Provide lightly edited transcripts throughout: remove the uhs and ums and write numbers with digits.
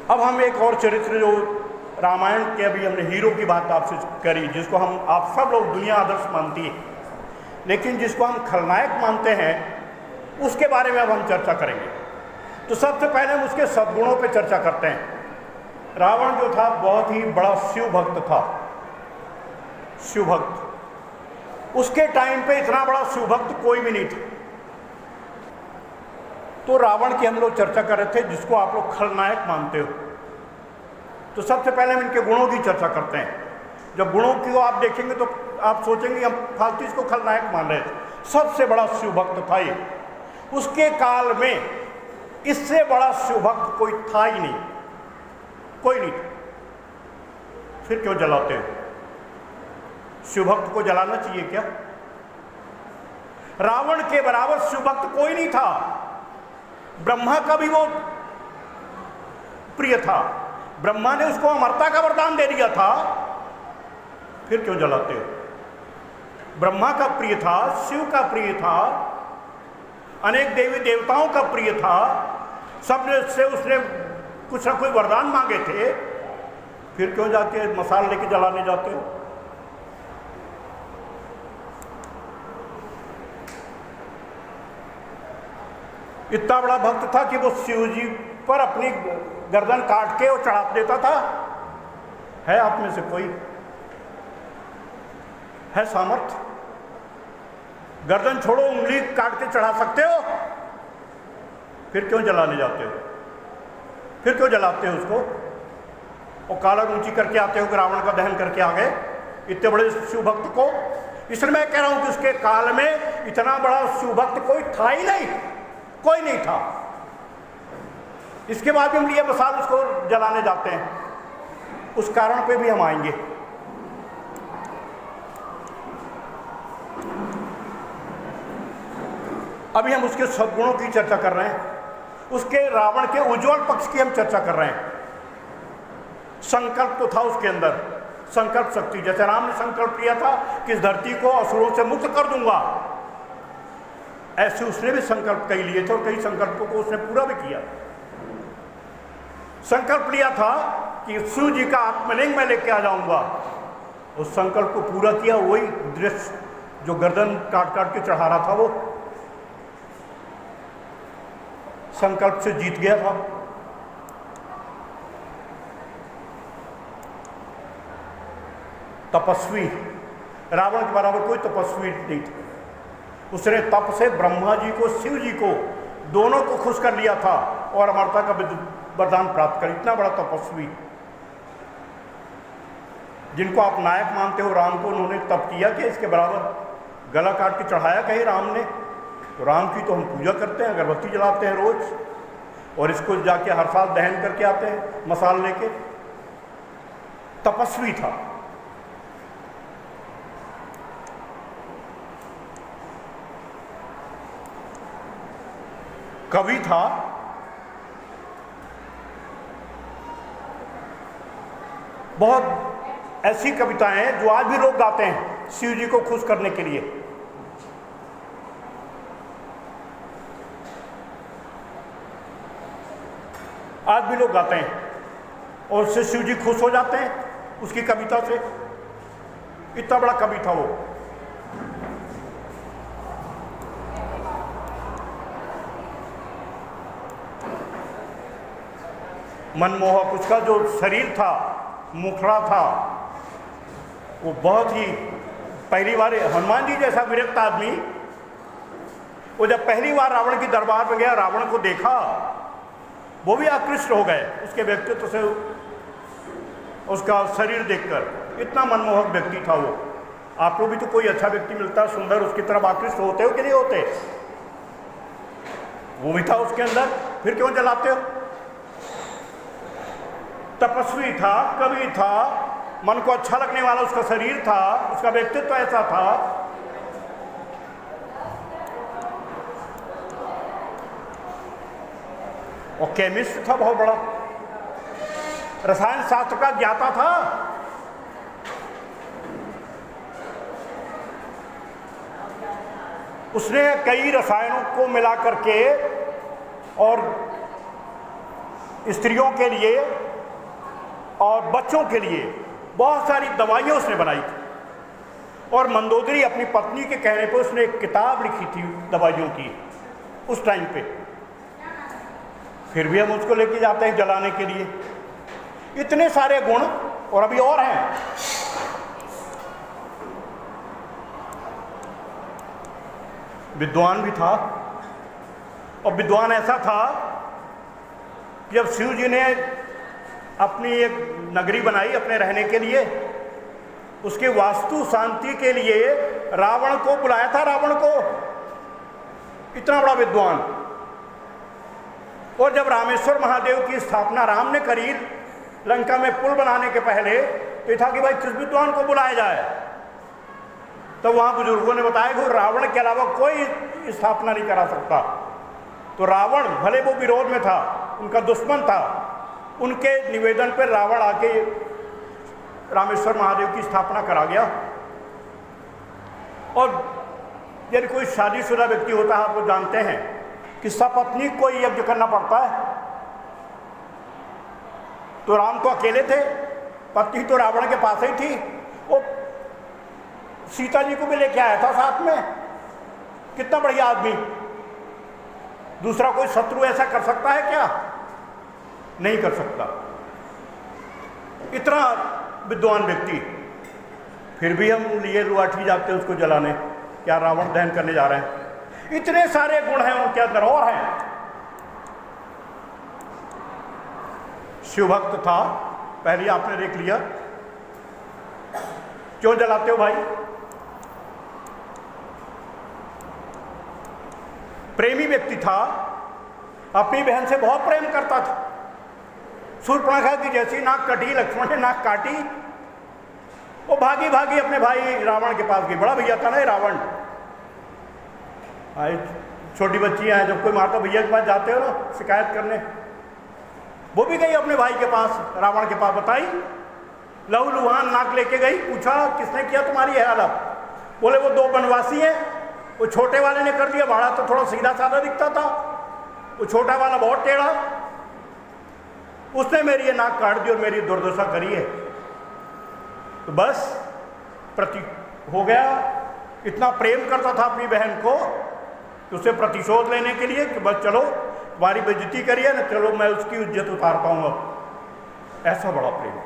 अब हम एक और चरित्र, जो रामायण के अभी हमने हीरो की बात आपसे करी, जिसको हम आप सब लोग दुनिया आदर्श मानती है, लेकिन जिसको हम खलनायक मानते हैं, उसके बारे में अब हम चर्चा करेंगे। तो सबसे पहले हम उसके सद्गुणों पे चर्चा करते हैं। रावण जो था बहुत ही बड़ा शिव भक्त था, शिव भक्त। उसके टाइम पे इतना बड़ा शिव भक्त कोई भी नहीं था। तो रावण की हम लोग चर्चा कर रहे थे, जिसको आप लोग खलनायक मानते हो। तो सबसे पहले हम इनके गुणों की चर्चा करते हैं। जब गुणों की आप देखेंगे तो आप सोचेंगे हम फालतू इसको खलनायक मान रहे थे। सबसे बड़ा शिव भक्त था ये। उसके काल में इससे बड़ा शिव भक्त कोई था ही नहीं, कोई नहीं। फिर क्यों जलाते हो? शिव भक्त को जलाना चाहिए क्या? रावण के बराबर शिव भक्त कोई नहीं था। ब्रह्मा का भी वो प्रिय था, ब्रह्मा ने उसको अमरता का वरदान दे दिया था। फिर क्यों जलाते हो? ब्रह्मा का प्रिय था, शिव का प्रिय था, अनेक देवी देवताओं का प्रिय था, सब से उसने कुछ ना कोई वरदान मांगे थे। फिर क्यों जाके मसाल लेके जलाने जाते हो? इतना बड़ा भक्त था कि वो शिव जी पर अपनी गर्दन काट के और चढ़ा देता था। है आप में से कोई है सामर्थ? गर्दन छोड़ो, उंगली काट के चढ़ा सकते हो? फिर क्यों जलाने जाते हो? फिर क्यों जलाते हो उसको? और काला ऊंची करके आते हो कि रावण का दहन करके आ गए इतने बड़े शिव भक्त को। इसलिए मैं कह रहा हूं कि उसके काल में इतना बड़ा शिव भक्त कोई था ही नहीं, कोई नहीं था। इसके बाद हम लिए मसाल उसको जलाने जाते हैं। उस कारण पे भी हम आएंगे। अभी हम उसके सद्गुणों की चर्चा कर रहे हैं, उसके रावण के उज्जवल पक्ष की हम चर्चा कर रहे हैं। संकल्प तो था उसके अंदर, संकल्प शक्ति। जैसे राम ने संकल्प लिया था कि इस धरती को असुरों से मुक्त कर दूंगा, ऐसे उसने भी संकल्प कई लिए थे और कई संकल्पों को उसने पूरा भी किया। संकल्प लिया था कि शिव जी का आत्मलिंग मैं लेके आ जाऊंगा, उस संकल्प को पूरा किया। वही दृश्य जो गर्दन काट काट के चढ़ा रहा था, वो संकल्प से जीत गया था। तपस्वी, रावण के बराबर कोई तपस्वी नहीं था। उसने तप से ब्रह्मा जी को, शिव जी को, दोनों को खुश कर लिया था और अमरता का वरदान प्राप्त कर। इतना बड़ा तपस्वी, जिनको आप नायक मानते हो, राम को उन्होंने तप किया कि इसके बराबर गला काट के चढ़ाया कहीं राम ने। तो राम की तो हम पूजा करते हैं, अगरबत्ती जलाते हैं रोज, और इसको जाके हर साल दहन करके आते हैं मसाल लेके। तपस्वी था। कवि था। बहुत ऐसी कविताएं हैं जो आज भी लोग गाते हैं शिव जी को खुश करने के लिए। आज भी लोग गाते हैं और उससे शिव जी खुश हो जाते हैं उसकी कविता से। इतना बड़ा कवि था वो। मनमोहक उसका जो शरीर था, मुखड़ा था, वो बहुत ही, पहली बार हनुमान जी जैसा विरक्त आदमी, वो जब पहली बार रावण की दरबार में गया, रावण को देखा, वो भी आकृष्ट हो गए उसके व्यक्तित्व से, उसका शरीर देखकर। इतना मनमोहक व्यक्ति था वो। आपको भी तो कोई अच्छा व्यक्ति मिलता है सुंदर, उसकी तरफ आकृष्ट होते हो कि नहीं होते? वो भी था उसके अंदर। फिर क्यों जलाते हो? तपस्वी था, कवि था, मन को अच्छा लगने वाला उसका शरीर था, उसका व्यक्तित्व ऐसा था। और केमिस्ट था बहुत बड़ा, रसायन शास्त्र का ज्ञाता था। उसने कई रसायनों को मिला करके और स्त्रियों के लिए और बच्चों के लिए बहुत सारी दवाइयाँ उसने बनाई थी। और मंदोदरी अपनी पत्नी के कहने पर उसने एक किताब लिखी थी दवाइयों की उस टाइम पे। फिर भी हम उसको लेके जाते हैं जलाने के लिए। इतने सारे गुण, और अभी और हैं। विद्वान भी था, और विद्वान ऐसा था कि जब शिव जी ने अपनी एक नगरी बनाई अपने रहने के लिए, उसके वास्तु शांति के लिए रावण को बुलाया था। रावण को, इतना बड़ा विद्वान। और जब रामेश्वर महादेव की स्थापना राम ने करी लंका में पुल बनाने के पहले, तो था कि भाई किस विद्वान को बुलाया जाए। तो वहां बुजुर्गों ने बताया कि रावण के अलावा कोई स्थापना नहीं करा सकता। तो रावण, भले वो विरोध में था, उनका दुश्मन था, उनके निवेदन पर रावण आके रामेश्वर महादेव की स्थापना करा गया। और यदि कोई शादीशुदा व्यक्ति होता है, आप वो जानते हैं कि सपत्नी को यज्ञ करना पड़ता है। तो राम तो अकेले थे, पत्नी तो रावण के पास ही थी। वो सीता जी को भी लेके आया था साथ में। कितना बढ़िया आदमी। दूसरा कोई शत्रु ऐसा कर सकता है क्या? नहीं कर सकता। इतना विद्वान व्यक्ति। फिर भी हम लिए रुआठी जाते हैं उसको जलाने, क्या रावण दहन करने जा रहे हैं। इतने सारे गुण हैं उनके अंदर। और हैं, शिवभक्त था, पहले आपने देख लिया। क्यों जलाते हो भाई? प्रेमी व्यक्ति था, अपनी बहन से बहुत प्रेम करता था। शूर्पणखा की जैसी नाक कटी, लक्ष्मण ने नाक काटी, वो भागी भागी अपने भाई रावण के पास गई। बड़ा भैया था ना रावण। छोटी बच्चियां हैं, जब कोई माता भैया के पास जाते हो ना शिकायत करने, वो भी गई अपने भाई के पास, रावण के पास। बताई, लहू लुहान नाक लेके गई। पूछा किसने किया तुम्हारी ये हालत? बोले वो दो वनवासी हैं, वो छोटे वाले ने कर दिया। बड़ा तो थोड़ा सीधा साधा दिखता था, वो छोटा वाला बहुत टेढ़ा, उसने मेरी ये नाक काट दी और मेरी दुर्दशा करी है। तो बस प्रति हो गया। इतना प्रेम करता था अपनी बहन को कि उसे प्रतिशोध लेने के लिए कि बस चलो तुम्हारी बेइज्जती करिए ना, चलो मैं उसकी इज्जत उतारता हूँ अब। ऐसा बड़ा प्रेम।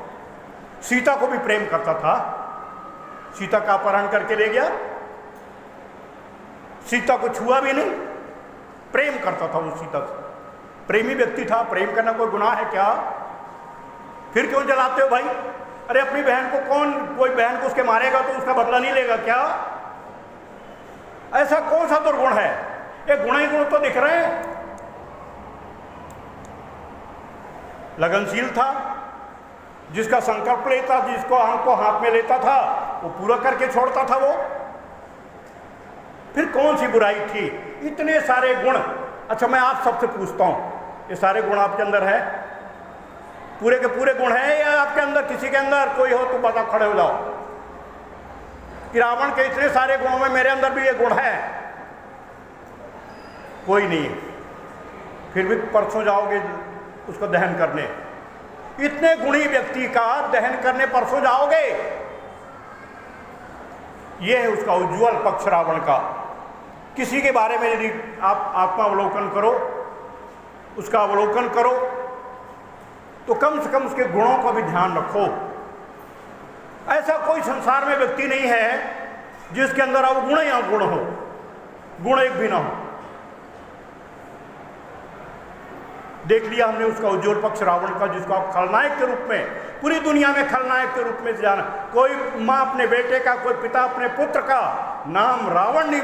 सीता को भी प्रेम करता था। सीता का अपहरण करके ले गया, सीता को छुआ भी नहीं, प्रेम करता था वो सीता से। प्रेमी व्यक्ति था। प्रेम करना कोई गुनाह है क्या? फिर क्यों जलाते हो भाई? अरे अपनी बहन को कौन, कोई बहन को उसके मारेगा तो उसका बदला नहीं लेगा क्या? ऐसा कौन सा दुर्गुण है? ये गुण ही गुण तो दिख रहे हैं। लगनशील था, जिसका संकल्प लेता, जिसको हमको हाथ में लेता था, वो पूरा करके छोड़ता था वो। फिर कौन सी बुराई थी? इतने सारे गुण। अच्छा, मैं आप सबसे पूछता हूं, ये सारे गुण आपके अंदर है? पूरे के पूरे गुण हैं या आपके अंदर किसी के अंदर कोई हो तो बता, खड़े हो जाओ कि रावण के इतने सारे गुणों में मेरे अंदर भी ये गुण है। कोई नहीं। फिर भी परसों जाओगे उसको दहन करने। इतने गुणी व्यक्ति का दहन करने परसों जाओगे। यह है उसका उज्ज्वल पक्ष रावण का। किसी के बारे में यदि आप आत्मावलोकन करो, उसका अवलोकन करो, तो कम से कम उसके गुणों का भी ध्यान रखो। ऐसा कोई संसार में व्यक्ति नहीं है जिसके अंदर अवगुण या गुण हो, गुण एक भी ना हो। देख लिया हमने उसका उज्ज्वल पक्ष रावण का, जिसको आप खलनायक के रूप में, पूरी दुनिया में खलनायक के रूप में जाना। कोई माँ अपने बेटे का, कोई पिता अपने पुत्र का नाम रावण नहीं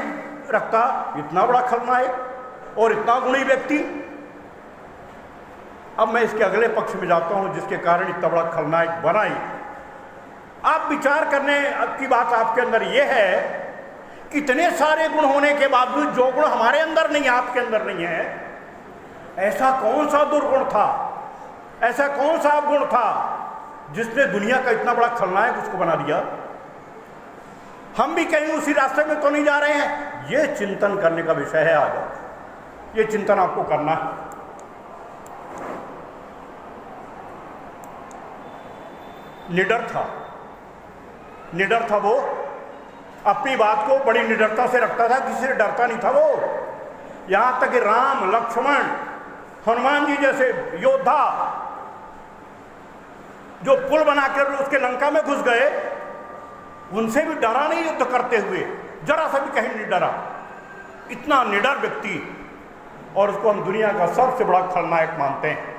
रखता। इतना बड़ा खलनायक और इतना गुणी व्यक्ति। अब मैं इसके अगले पक्ष में जाता हूं, जिसके कारण इतना बड़ा खलनायक बना ही। आप विचार करने की बात आपके अंदर यह है कि इतने सारे गुण होने के बावजूद जो गुण हमारे अंदर नहीं है, आपके अंदर नहीं है, ऐसा कौन सा दुर्गुण था, ऐसा कौन सा गुण था जिसने दुनिया का इतना बड़ा खलनायक उसको बना दिया? हम भी कहीं उसी रास्ते में तो नहीं जा रहे हैं? यह चिंतन करने का विषय है आज। ये चिंतन आपको करना है। निडर था, निडर था वो, अपनी बात को बड़ी निडरता से रखता था, किसी से डरता नहीं था वो। यहां तक कि राम, लक्ष्मण, हनुमान जी जैसे योद्धा जो पुल बनाकर उसके लंका में घुस गए, उनसे भी डरा नहीं युद्ध करते हुए, जरा सा भी कहीं नहीं डरा। इतना निडर व्यक्ति, और उसको हम दुनिया का सबसे बड़ा खलनायक मानते हैं।